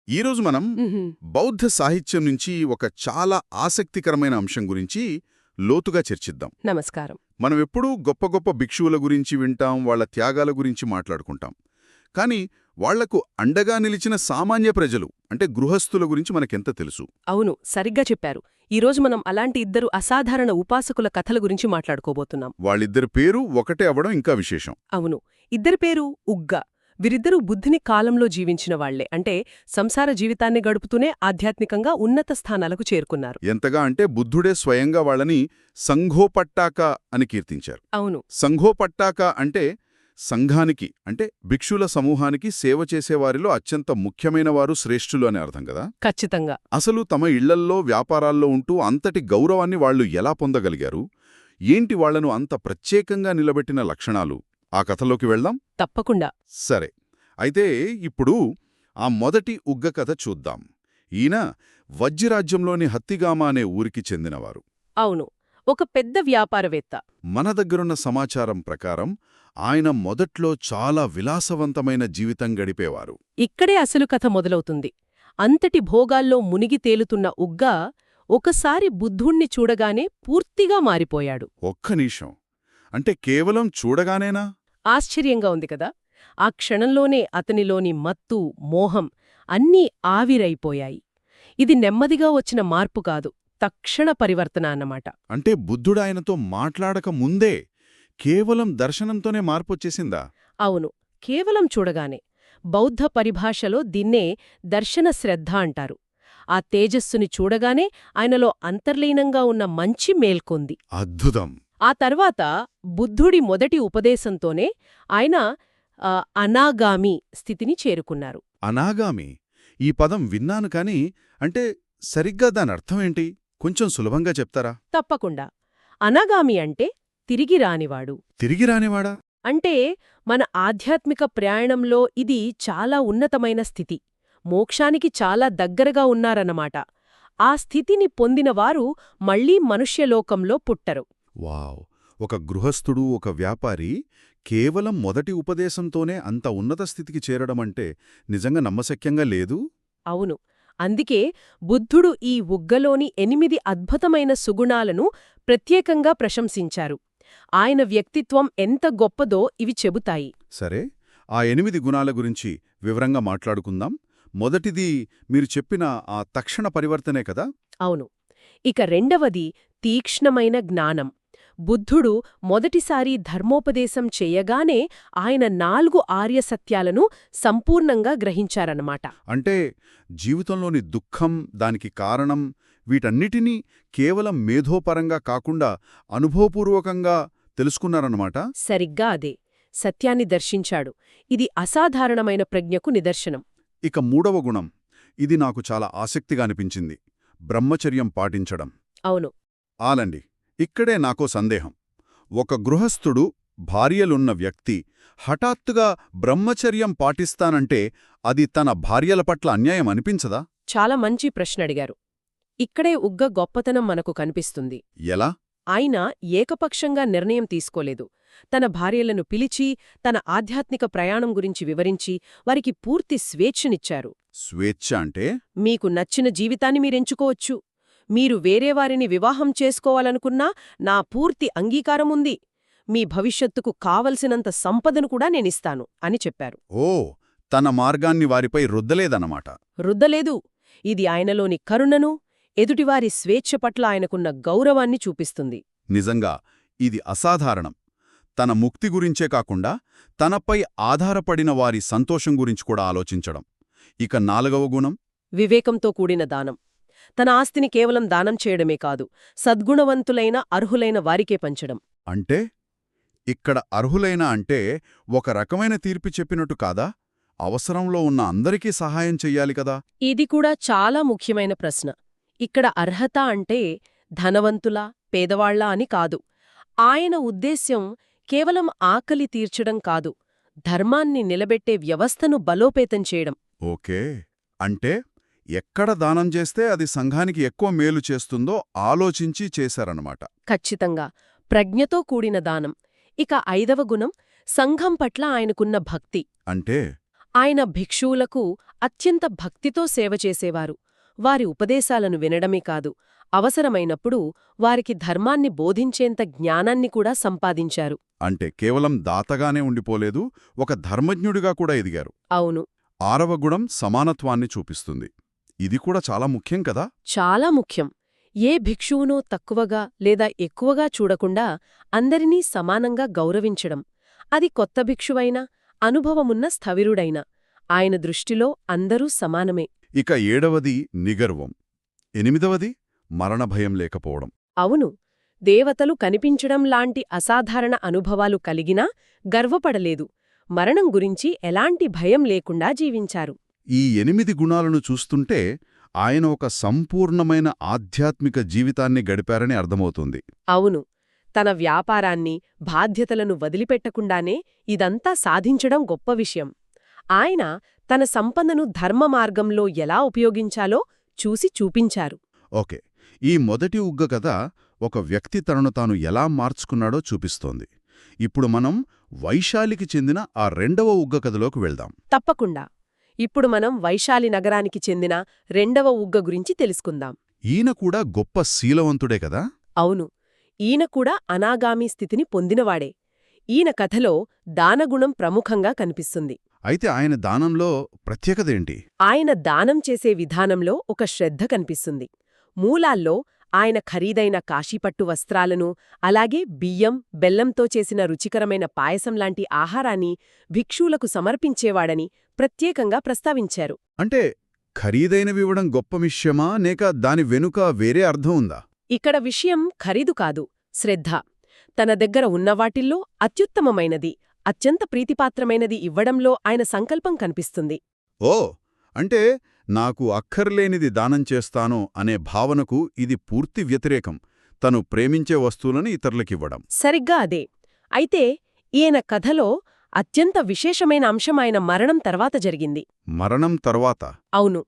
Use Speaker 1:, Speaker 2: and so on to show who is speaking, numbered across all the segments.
Speaker 1: ఈరోజు మనం
Speaker 2: మ్హూ.
Speaker 1: బౌద్ధ సాహిత్యం నుంచి ఒక చాలా ఆసక్తికరమైన అంశం గురించి లోతుగా చర్చిద్దాం.
Speaker 2: నమస్కారం.
Speaker 1: మనం ఎప్పుడూ గొప్ప గొప్ప భిక్షువుల గురించి వింటాం, వాళ్ళ త్యాగాల గురించి మాట్లాడుకుంటాం. కానీ వాళ్లకు అండగా నిలిచిన సామాన్య ప్రజలు అంటే గృహస్థుల గురించి మనకెంత తెలుసు?
Speaker 2: అవును, సరిగ్గా చెప్పారు. ఈరోజు మనం అలాంటి ఇద్దరు అసాధారణ ఉపాసకుల కథల గురించి మాట్లాడుకోబోతున్నాం.
Speaker 1: వాళ్ళిద్దరి పేరు ఒకటే అవడం ఇంకా విశేషం.
Speaker 2: అవును, ఇద్దరి పేరు ఉగ్గ. వీరిద్దరూ బుద్ధుని కాలంలో జీవించిన వాళ్లే. అంటే సంసార జీవితాన్ని గడుపుతూనే ఆధ్యాత్మికంగా ఉన్నత స్థానాలకు చేరుకున్నారు.
Speaker 1: ఎంతగా అంటే బుద్ధుడే స్వయంగా వాళ్ళని సంఘోపట్టాక అని కీర్తించారు.
Speaker 2: అవును,
Speaker 1: సంఘోపట్టాక అంటే సంఘానికి అంటే భిక్షుల సమూహానికి సేవ చేసేవారిలో అత్యంత ముఖ్యమైనవారు, శ్రేష్ఠులు అని అర్థం కదా.
Speaker 2: ఖచ్చితంగా.
Speaker 1: అసలు తమ ఇళ్లల్లో వ్యాపారాల్లో ఉంటూ అంతటి గౌరవాన్ని వాళ్లు ఎలా పొందగలిగారు? ఏంటి వాళ్లను అంత ప్రత్యేకంగా నిలబెట్టిన లక్షణాలు? ఆ కథలోకి వెళ్దాం.
Speaker 2: తప్పకుండా.
Speaker 1: సరే, అయితే ఇప్పుడు ఆ మొదటి ఉగ్గ కథ చూద్దాం. ఈయన వజ్జిరాజ్యంలోని హత్తిగామ అనే ఊరికి చెందినవారు.
Speaker 2: అవును, ఒక పెద్ద వ్యాపారవేత్త.
Speaker 1: మన దగ్గరున్న సమాచారం ప్రకారం ఆయన మొదట్లో చాలా విలాసవంతమైన జీవితం గడిపేవారు.
Speaker 2: ఇక్కడే అసలు కథ మొదలవుతుంది. అంతటి భోగాల్లో మునిగి తేలుతున్న ఉగ్గ ఒకసారి బుద్ధుణ్ణి చూడగానే పూర్తిగా మారిపోయాడు.
Speaker 1: ఒక్క నిమిషం, అంటే కేవలం చూడగానేనా?
Speaker 2: ఆశ్చర్యంగా ఉంది కదా. ఆ క్షణంలోనే అతనిలోని మత్తు, మోహం అన్నీ ఆవిరైపోయాయి. ఇది నెమ్మదిగా వచ్చిన మార్పు కాదు, తక్షణ పరివర్తన అన్నమాట.
Speaker 1: అంటే బుద్ధుడాయనతో మాట్లాడక ముందే కేవలం దర్శనంతోనే మార్పొచ్చేసిందా?
Speaker 2: అవును, కేవలం చూడగానే. బౌద్ధ పరిభాషలో దీన్నే దర్శన శ్రద్ధ అంటారు. ఆ తేజస్సుని చూడగానే ఆయనలో అంతర్లీనంగా ఉన్న మంచి మేల్కొంది.
Speaker 1: అద్భుతం.
Speaker 2: ఆ తర్వాత బుద్ధుడి మొదటి ఉపదేశంతోనే ఆయన అనాగామి స్థితిని చేరుకున్నారు.
Speaker 1: అనాగామి, ఈ పదం విన్నాను కాని అంటే సరిగ్గా దానర్థమేంటి? కొంచెం సులభంగా చెప్తారా?
Speaker 2: తప్పకుండా. అనాగామి అంటే తిరిగి రానివాడు.
Speaker 1: తిరిగి రానివాడా?
Speaker 2: అంటే మన ఆధ్యాత్మిక ప్రయాణంలో ఇది చాలా ఉన్నతమైన స్థితి, మోక్షానికి చాలా దగ్గరగా ఉన్నారన్నమాట. ఆ స్థితిని పొందినవారు మళ్లీ మనుష్యలోకంలో పుట్టరు.
Speaker 1: వావ్! ఒక గృహస్థుడు, ఒక వ్యాపారి కేవలం మొదటి ఉపదేశంతోనే అంత ఉన్నత స్థితికి చేరడమంటే నిజంగా నమ్మశక్యంగా లేదు?
Speaker 2: అవును, అందుకే బుద్ధుడు ఈ ఉగ్గలోని 8 అద్భుతమైన సుగుణాలను ప్రత్యేకంగా ప్రశంసించారు. ఆయన వ్యక్తిత్వం ఎంత గొప్పదో ఇవి చెబుతాయి.
Speaker 1: సరే, ఆ 8 గుణాల గురించి వివరంగా మాట్లాడుకుందాం. మొదటిది మీరు చెప్పిన ఆ తక్షణ పరివర్తనే కదా?
Speaker 2: అవును. ఇక రెండవది తీక్ష్ణమైన జ్ఞానం. బుద్ధుడు మొదటిసారి ధర్మోపదేశం చెయ్యగానే ఆయన 4 ఆర్యసత్యాలను సంపూర్ణంగా గ్రహించారన్నమాట.
Speaker 1: అంటే జీవితంలోని దుఃఖం, దానికి కారణం, వీటన్నిటినీ కేవలం మేధోపరంగా కాకుండా అనుభవపూర్వకంగా తెలుసుకున్నారన్నమాట.
Speaker 2: సరిగ్గా అదే. సత్యాన్ని దర్శించాడు. ఇది అసాధారణమైన ప్రజ్ఞకు నిదర్శనం.
Speaker 1: ఇక మూడవ గుణం, ఇది నాకు చాలా ఆసక్తిగా అనిపించింది. బ్రహ్మచర్యం పాటించడం.
Speaker 2: అవును.
Speaker 1: ఆలండి, ఇక్కడే నాకో సందేహం. ఒక గృహస్థుడు, భార్యలున్న వ్యక్తి హఠాత్తుగా బ్రహ్మచర్యం పాటిస్తానంటే అది తన భార్యల పట్ల అన్యాయం అనిపించదా?
Speaker 2: చాలా మంచి ప్రశ్న అడిగారు. ఇక్కడే ఉగ్గ గొప్పతనం మనకు కనిపిస్తుంది.
Speaker 1: ఎలా?
Speaker 2: ఆయన ఏకపక్షంగా నిర్ణయం తీసుకోలేదు. తన భార్యలను పిలిచి, తన ఆధ్యాత్మిక ప్రయాణం గురించి వివరించి, వారికి పూర్తి స్వేచ్ఛనిచ్చారు.
Speaker 1: స్వేచ్ఛ అంటే?
Speaker 2: మీకు నచ్చిన జీవితాన్ని మీరెంచుకోవచ్చు. మీరు వేరేవారిని వివాహం చేసుకోవాలనుకున్నా నా పూర్తి అంగీకారముంది. మీ భవిష్యత్తుకు కావలసినంత సంపదను కూడా నేనిస్తాను అని చెప్పారు.
Speaker 1: ఓ, తన మార్గాన్ని వారిపై రుద్దలేదన్నమాట.
Speaker 2: రుద్దలేదు. ఇది ఆయనలోని కరుణను, ఎదుటివారి స్వేచ్ఛ పట్ల ఆయనకున్న గౌరవాన్ని చూపిస్తుంది.
Speaker 1: నిజంగా ఇది అసాధారణం. తన ముక్తి గురించే కాకుండా తనపై ఆధారపడిన వారి సంతోషం గురించి కూడా ఆలోచించడం. ఇక 4వ గుణం,
Speaker 2: వివేకంతో కూడిన దానం. తన ఆస్తిని కేవలం దానం చేయడమే కాదు, సద్గుణవంతులైన అర్హులైన వారికే పంచడం.
Speaker 1: అంటే ఇక్కడ అర్హులైన అంటే ఒక రకమైన తీర్పు చెప్పినట్టు కాదా? అవసరంలో ఉన్న అందరికీ సహాయం చెయ్యాలి కదా?
Speaker 2: ఇది కూడా చాలా ముఖ్యమైన ప్రశ్న. ఇక్కడ అర్హత అంటే ధనవంతులా, పేదవాళ్లా అని కాదు. ఆయన ఉద్దేశ్యం కేవలం ఆకలి తీర్చడం కాదు, ధర్మాన్ని నిలబెట్టే వ్యవస్థను బలోపేతం చేయడం.
Speaker 1: ఓకే, అంటే ఎక్కడ దానం చేస్తే అది సంఘానికి ఎక్కువ మేలు చేస్తుందో ఆలోచించి చేశారన్నమాట.
Speaker 2: ఖచ్చితంగా. ప్రజ్ఞతో కూడిన దానం. ఇక 5వ గుణం, సంఘం పట్ల ఆయనకున్న భక్తి.
Speaker 1: అంటే
Speaker 2: ఆయన భిక్షువులకు అత్యంత భక్తితో సేవ చేసేవారు. వారి ఉపదేశాలను వినడమే కాదు, అవసరమైనప్పుడు వారికి ధర్మాన్ని బోధించేంత జ్ఞానాన్ని కూడా సంపాదించారు.
Speaker 1: అంటే కేవలం దాతగానే ఉండిపోలేదు, ఒక ధర్మజ్ఞుడిగా కూడా ఎదిగారు.
Speaker 2: అవును,
Speaker 1: 6వ గుణం సమానత్వాన్ని చూపిస్తుంది. ఇది కూడా చాలా ముఖ్యం కదా.
Speaker 2: చాలా ముఖ్యం. ఏ భిక్షువునో తక్కువగా లేదా ఎక్కువగా చూడకుండా అందరినీ సమానంగా గౌరవించడం. అది కొత్త భిక్షువైనా, అనుభవమున్న స్థవిరుడైనా ఆయన దృష్టిలో అందరూ సమానమే.
Speaker 1: ఇక 7వది నిగర్వం. 8వది మరణభయం లేకపోవడం.
Speaker 2: అవును, దేవతలు కనిపించడం లాంటి అసాధారణ అనుభవాలు కలిగినా గర్వపడలేదు. మరణం గురించి ఎలాంటి భయం లేకుండా జీవించారు.
Speaker 1: ఈ 8 గుణాలను చూస్తుంటే ఆయన ఒక సంపూర్ణమైన ఆధ్యాత్మిక జీవితాన్ని గడిపారని అర్థమవుతుంది.
Speaker 2: అవును, తన వ్యాపారాన్ని, బాధ్యతలను వదిలిపెట్టకుండానే ఇదంతా సాధించడం గొప్ప విషయం. ఆయన తన సంపదను ధర్మ మార్గంలో ఎలా ఉపయోగించాలో చూసి చూపించారు.
Speaker 1: ఓకే, ఈ మొదటి ఉగ్గ కథ ఒక వ్యక్తి తనను తాను ఎలా మార్చుకున్నాడో చూపిస్తోంది. ఇప్పుడు మనం వైశాలికి చెందిన ఆ 2వ ఉగ్గ కథలోకి వెళ్దాం.
Speaker 2: తప్పకుండా. ఇప్పుడు మనం వైశాలి నగరానికి చెందిన 2వ ఉగ్గ గురించి తెలుసుకుందాం.
Speaker 1: ఈయన కూడా గొప్ప శీలవంతుడే కదా.
Speaker 2: అవును, ఈయన కూడా అనాగామి స్థితిని పొందినవాడే. ఈయన కథలో దానగుణం ప్రముఖంగా కనిపిస్తుంది.
Speaker 1: అయితే ఆయన దానంలో ప్రత్యేకతేంటి?
Speaker 2: ఆయన దానం చేసే విధానంలో ఒక శ్రద్ధ కనిపిస్తుంది. మూలాల్లో ఆయన ఖరీదైన కాశీపట్టు వస్త్రాలను, అలాగే బియ్యం, బెల్లంతో చేసిన రుచికరమైన పాయసం లాంటి ఆహారాన్ని భిక్షువులకు సమర్పించేవాడని ప్రత్యేకంగా ప్రస్తావించారు.
Speaker 1: అంటే ఖరీదైనవివ్వడం గొప్ప విషయమా, లేక దాని వెనుక వేరే అర్థం ఉందా?
Speaker 2: ఇక్కడ విషయం ఖరీదు కాదు, శ్రద్ధ. తన దగ్గర ఉన్నవాటిల్లో అత్యుత్తమమైనది, అత్యంత ప్రీతిపాత్రమైనది ఇవ్వడంలో ఆయన సంకల్పం కనిపిస్తుంది.
Speaker 1: ఓ, అంటే నాకు అక్కర్లేనిది దానం చేస్తాను అనే భావనకు ఇది పూర్తి వ్యతిరేకం. తను ప్రేమించే వస్తువులను ఇతరులకివ్వడం.
Speaker 2: సరిగ్గా అదే. అయితే ఈయన కథలో అత్యంత విశేషమైన అంశం ఆయన మరణం తర్వాత జరిగింది.
Speaker 1: మరణం తర్వాత?
Speaker 2: అవును,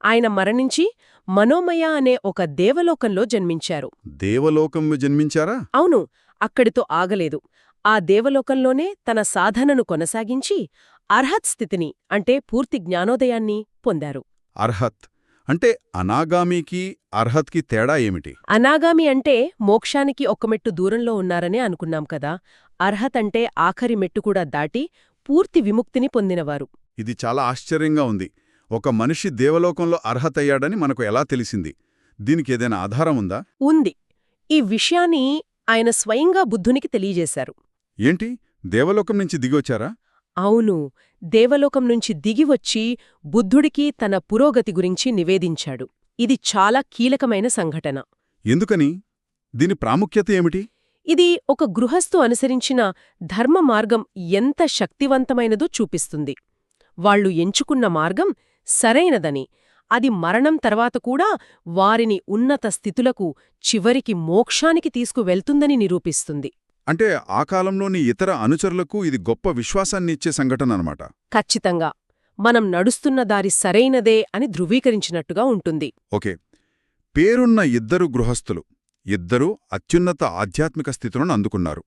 Speaker 2: ఆయన మరణించి మనోమయ అనే ఒక దేవలోకంలో జన్మించారు.
Speaker 1: దేవలోకంలో జన్మించారా?
Speaker 2: అవును, అక్కడితో ఆగలేదు. ఆ దేవలోకంలోనే తన సాధనను కొనసాగించి అర్హత్ స్థితిని, అంటే పూర్తి జ్ఞానోదయాన్ని పొందారు.
Speaker 1: అర్హత్ అంటే అనాగామికి అర్హత్కి తేడా ఏమిటి?
Speaker 2: అనాగామి అంటే మోక్షానికి ఒక మెట్టు దూరంలో ఉన్నారనే అనుకున్నాం కదా. అర్హత్ అంటే ఆఖరి మెట్టు కూడా దాటి పూర్తి విముక్తిని పొందినవారు.
Speaker 1: ఇది చాలా ఆశ్చర్యంగా ఉంది. ఒక మనిషి దేవలోకంలో అర్హతయ్యాడని మనకు ఎలా తెలిసింది? దీనికేదైనా ఆధారం ఉందా?
Speaker 2: ఉంది. ఈ విషయాన్ని ఆయన స్వయంగా బుద్ధునికి తెలియజేశారు.
Speaker 1: ఏంటి, దేవలోకం నుంచి దిగొచ్చారా?
Speaker 2: అవును, దేవలోకం నుంచి దిగివచ్చి బుద్ధుడికి తన పురోగతి గురించి నివేదించాడు. ఇది చాలా కీలకమైన సంఘటన.
Speaker 1: ఎందుకని? దీని ప్రాముఖ్యత ఏమిటి?
Speaker 2: ఇది ఒక గృహస్థు అనుసరించిన ధర్మ మార్గం ఎంత శక్తివంతమైనదో చూపిస్తుంది. వాళ్లు ఎంచుకున్న మార్గం సరైనదని, అది మరణం తర్వాత కూడా వారిని ఉన్నత స్థితులకు, చివరికి మోక్షానికి తీసుకువెళ్తుందని నిరూపిస్తుంది.
Speaker 1: అంటే ఆ కాలంలోని ఇతర అనుచరులకు ఇది గొప్ప విశ్వాసాన్ని ఇచ్చే సంఘటన అన్నమాట.
Speaker 2: ఖచ్చితంగా మనం నడుస్తున్న దారి సరైనదే అని ధృవీకరించినట్టుగా ఉంటుంది.
Speaker 1: ఓకే, పేరున్న 2 గృహస్థులు, 2 అత్యున్నత ఆధ్యాత్మిక స్థితులను అందుకున్నారు.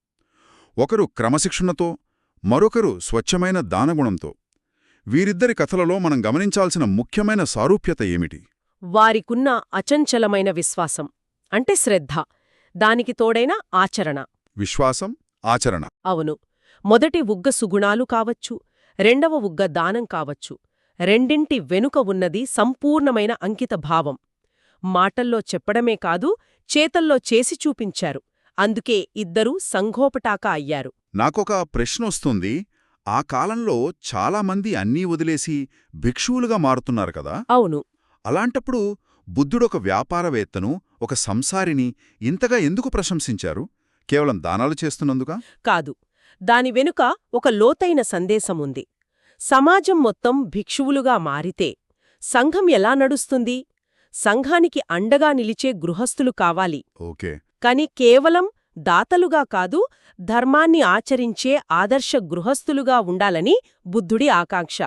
Speaker 1: ఒకరు క్రమశిక్షణతో, మరొకరు స్వచ్ఛమైన దానగుణంతో. వీరిద్దరి కథలలో మనం గమనించాల్సిన ముఖ్యమైన సారూప్యత ఏమిటి?
Speaker 2: వారికున్న అచంచలమైన విశ్వాసం, అంటే శ్రద్ధ, దానికి తోడైన ఆచరణ.
Speaker 1: విశ్వాసం, ఆచరణ.
Speaker 2: అవును, మొదటి ఉగ్గ సుగుణాలు కావచ్చు, 2వ ఉగ్గ దానం కావచ్చు. రెండింటి వెనుక ఉన్నది సంపూర్ణమైన అంకిత భావం. మాటల్లో చెప్పడమే కాదు, చేతల్లో చేసి చూపించారు. అందుకే ఇద్దరూ సంఘోపటాక అయ్యారు.
Speaker 1: నాకొక ప్రశ్నొస్తుంది. ఆ కాలంలో చాలామంది అన్నీ వదిలేసి భిక్షువులుగా మారుతున్నారు కదా.
Speaker 2: అవును.
Speaker 1: అలాంటప్పుడు బుద్ధుడొక వ్యాపారవేత్తను, ఒక సంసారిని ఇంతగా ఎందుకు ప్రశంసించారు? కేవలం దానాలు చేస్తున్నందుకా?
Speaker 2: కాదు, దాని వెనుక ఒక లోతైన సందేశముంది. సమాజం మొత్తం భిక్షువులుగా మారితే సంఘం ఎలా నడుస్తుంది? సంఘానికి అండగా నిలిచే గృహస్థులు కావాలి.
Speaker 1: ఓకే.
Speaker 2: కాని కేవలం దాతలుగా కాదు, ధర్మాన్ని ఆచరించే ఆదర్శ గృహస్థులుగా ఉండాలని బుద్ధుడి ఆకాంక్ష.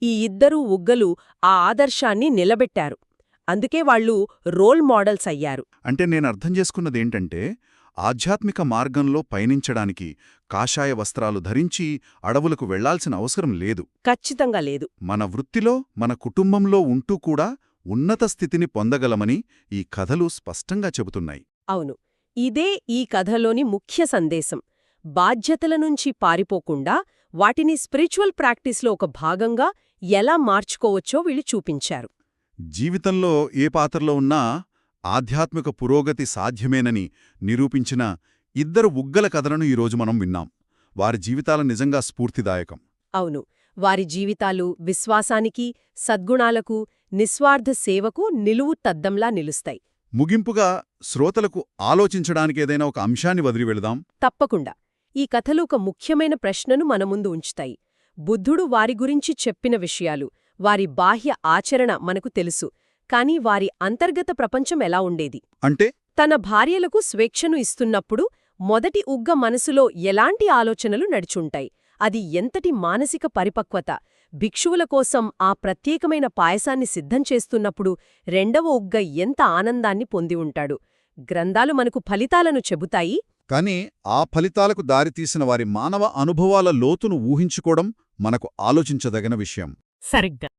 Speaker 2: ఈ ఇద్దరూ ఉగ్గలు ఆ ఆదర్శాన్ని నిలబెట్టారు. అందుకే వాళ్ళు రోల్ మోడల్స్ అయ్యారు.
Speaker 1: అంటే నేనర్థం చేసుకున్నదేంటంటే, ఆధ్యాత్మిక మార్గంలో పయనించడానికి కాషాయ వస్త్రాలు ధరించి అడవులకు వెళ్లాల్సిన అవసరం లేదు.
Speaker 2: ఖచ్చితంగా లేదు.
Speaker 1: మన వృత్తిలో, మన కుటుంబంలో ఉంటూ కూడా ఉన్నత స్థితిని పొందగలమని ఈ కథలు స్పష్టంగా చెబుతున్నాయి.
Speaker 2: అవును. ఇదే ఈ కథలోని ముఖ్య సందేశం. బాధ్యతల నుంచి పారిపోకుండా వాటిని స్పిరిచువల్ ప్రాక్టీస్లో ఒక భాగంగా ఎలా మార్చుకోవచ్చో వీళ్ళు చూపించారు.
Speaker 1: జీవితంలో ఏ పాత్రలో ఉన్నా ఆధ్యాత్మిక పురోగతి సాధ్యమేనని నిరూపించిన ఇద్దరు ఉగ్గల కథలను ఈరోజు మనం విన్నాం. వారి జీవితాలు నిజంగా స్ఫూర్తిదాయకం.
Speaker 2: అవును. వారి జీవితాలు విశ్వాసానికి, సద్గుణాలకు, నిస్వార్థ సేవకు నిలువు తద్దంలా నిలుస్తాయి.
Speaker 1: ముగింపుగా శ్రోతలకు ఆలోచించడానికేదైనా ఒక అంశాన్ని వదిలి వెళదాం.
Speaker 2: తప్పకుండా. ఈ కథలు ఒక ముఖ్యమైన ప్రశ్నను మన ముందు ఉంచుతాయి. బుద్ధుడు వారి గురించి చెప్పిన విషయాలు, వారి బాహ్య ఆచరణ మనకు తెలుసు. కాని వారి అంతర్గత ప్రపంచం ఎలా ఉండేది?
Speaker 1: అంటే
Speaker 2: తన భార్యలకు స్వేచ్ఛను ఇస్తున్నప్పుడు మొదటి ఉగ్గ మనసులో ఎలాంటి ఆలోచనలు నడిచుంటాయి? అది ఎంతటి మానసిక పరిపక్వత? భిక్షువుల కోసం ఆ ప్రత్యేకమైన పాయసాన్ని సిద్ధం చేస్తున్నప్పుడు రెండవ ఉగ్గ ఎంత ఆనందాన్ని పొంది ఉంటాడు? గ్రంథాలు మనకు ఫలితాలను చెబుతాయి.
Speaker 1: కానీ ఆ ఫలితాలకు దారితీసిన వారి మానవ అనుభవాల లోతును ఊహించుకోవడం మనకు ఆలోచించదగిన విషయం.
Speaker 2: సరిగ్గా.